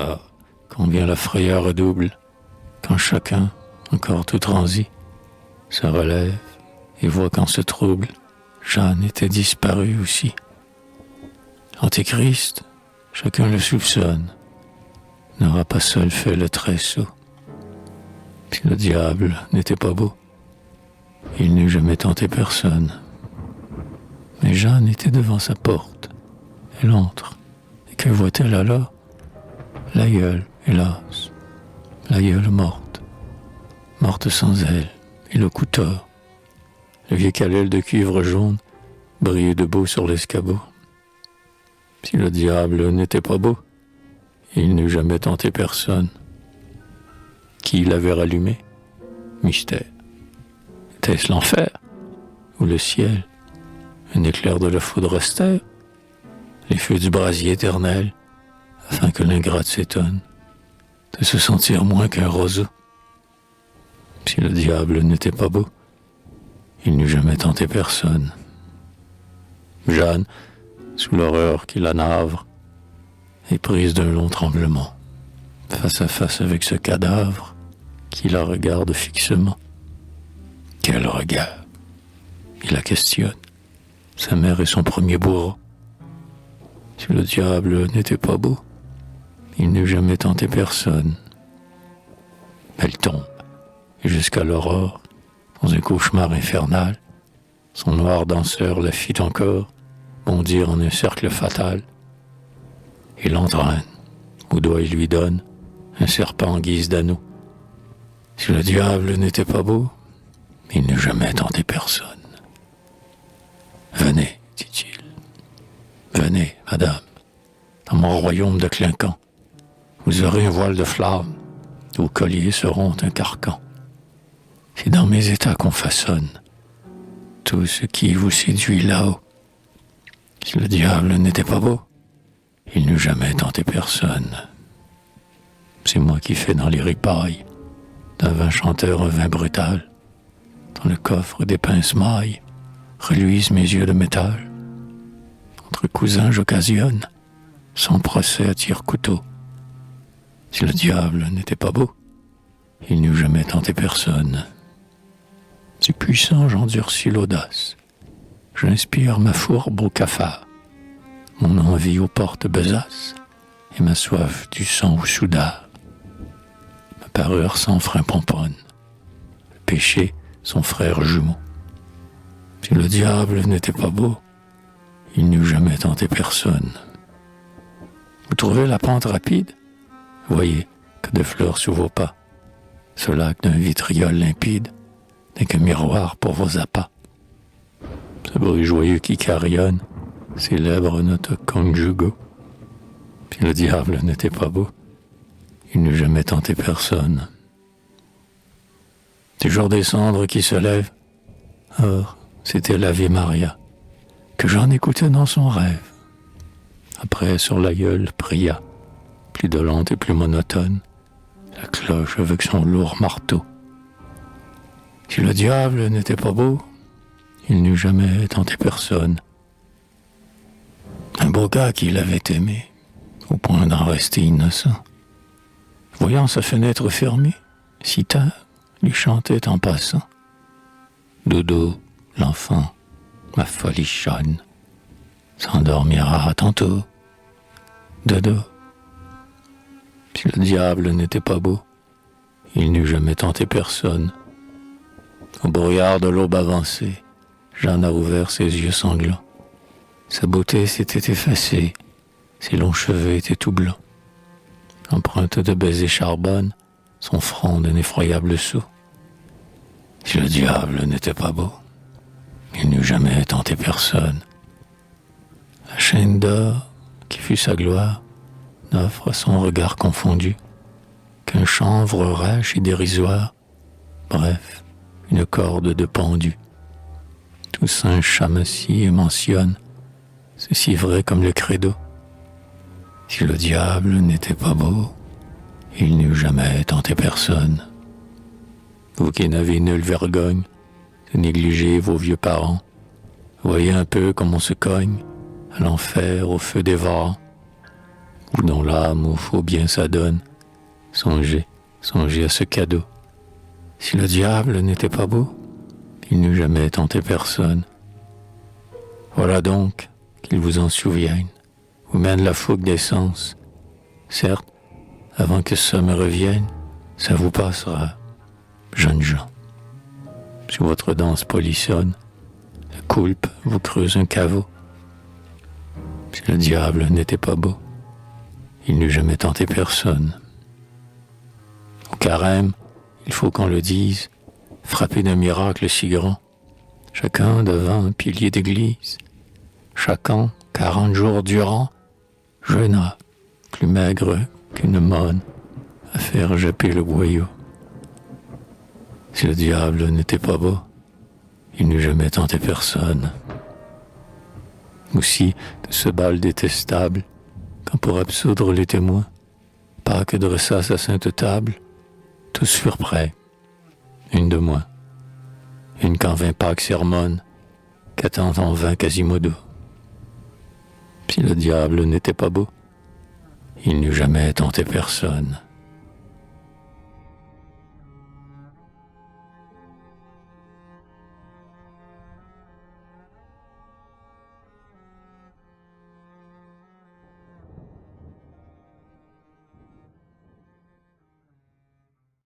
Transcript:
Ah, combien la frayeur redouble, quand chacun, encore tout transi, se relève et voit qu'en ce trouble, Jeanne était disparue aussi. Antéchrist, chacun le soupçonne, n'aura pas seul fait le tressaut. Si le diable n'était pas beau, il n'eût jamais tenté personne. Mais Jeanne était devant sa porte. Elle entre. Et que voit-elle alors? L'aïeule, hélas. L'aïeule morte. Morte sans elle. Et le couteau. Le vieux calèle de cuivre jaune brillait debout sur l'escabeau. Si le diable n'était pas beau, il n'eût jamais tenté personne. Qui l'avait rallumé? Mystère. Était-ce l'enfer? Ou le ciel? Un éclair de la foudre austère? Les feux du brasier éternel, afin que l'ingrate s'étonne de se sentir moins qu'un roseau. Si le diable n'était pas beau, il n'eût jamais tenté personne. Jeanne, sous l'horreur qui la navre, est prise d'un long tremblement, face à face avec ce cadavre qui la regarde fixement. Quel regard! Il la questionne. Sa mère est son premier bourreau. Si le diable n'était pas beau, il n'eût jamais tenté personne. Elle tombe, et jusqu'à l'aurore, dans un cauchemar infernal, son noir danseur la fit encore bondir en un cercle fatal, et l'entraîne, au doigt il lui donne un serpent en guise d'anneau. Si le diable n'était pas beau, il n'eût jamais tenté personne. Venez, dit-il. Venez, madame, dans mon royaume de clinquant. Vous aurez un voile de flamme, vos colliers seront un carcan. C'est dans mes états qu'on façonne tout ce qui vous séduit là-haut. Si le diable n'était pas beau, il n'eût jamais tenté personne. C'est moi qui fais dans les ripailles d'un vin chanteur un vin brutal. Dans le coffre des pinces mailles reluisent mes yeux de métal. Entre cousins j'occasionne son procès à tire-couteau. Si le diable n'était pas beau, il n'eût jamais tenté personne. Si puissant j'endurcis l'audace, j'inspire ma fourbe au cafard, mon envie aux portes besaces et ma soif du sang au soudard. Ma parure sans frein pomponne, le péché son frère jumeau. Si le diable n'était pas beau, il n'eût jamais tenté personne. Vous trouvez la pente rapide? Voyez que de fleurs sous vos pas. Ce lac d'un vitriol limpide n'est qu'un miroir pour vos appâts. Ce bruit joyeux qui carillonne célèbre notre conjugo. Si le diable n'était pas beau, il n'eût jamais tenté personne. Du jour des cendres qui se lèvent, or, c'était l'Ave Maria, que j'en écoutais dans son rêve. Après, sur l'aïeul pria, plus dolente et plus monotone, la cloche avec son lourd marteau. Si le diable n'était pas beau, il n'eût jamais tenté personne. Un beau gars qui l'avait aimé, au point d'en rester innocent. Voyant sa fenêtre fermée, si tard, lui chantait en passant. Dodo, l'enfant, ma folichonne, s'endormira tantôt. Dodo. Si le diable n'était pas beau, il n'eût jamais tenté personne. Au brouillard de l'aube avancée, Jeanne a ouvert ses yeux sanglants. Sa beauté s'était effacée, ses longs cheveux étaient tout blancs. Empreinte de baisers charbonne son front d'un effroyable saut. Si le diable n'était pas beau, il n'eût jamais tenté personne. La chaîne d'or, qui fut sa gloire, n'offre à son regard confondu qu'un chanvre rêche et dérisoire, bref, une corde de pendu. Toussaint Chamassie et mentionne, ceci vrai comme le credo. Si le diable n'était pas beau, il n'eût jamais tenté personne. Vous qui n'avez nulle vergogne de négliger vos vieux parents, voyez un peu comme on se cogne à l'enfer au feu dévorant. ou dont l'âme au faux bien s'adonne, songez à ce cadeau. Si le diable n'était pas beau, il n'eût jamais tenté personne. Voilà donc qu'il vous en souvienne, vous mène la fougue des sens. Certes, avant que ça me revienne, ça vous passera, jeunes gens. Sur votre danse polissonne, la coulpe vous creuse un caveau. Si le diable n'était pas beau, il n'eût jamais tenté personne. Au carême, il faut qu'on le dise, frappé d'un miracle si grand, chacun devant un pilier d'église, chacun 40 jours durant, jeûna, plus maigre qu'une monne, à faire japper le boyau. Si le diable n'était pas beau, il n'eût jamais tenté personne. Aussi, de ce bal détestable, quand pour absoudre les témoins, Pâques dressa sa sainte table, tous furent prêts, une de moins, une qu'en vint Pâques sermonne, qu'attend en vain Quasimodo. Si le diable n'était pas beau, il n'eût jamais tenté personne.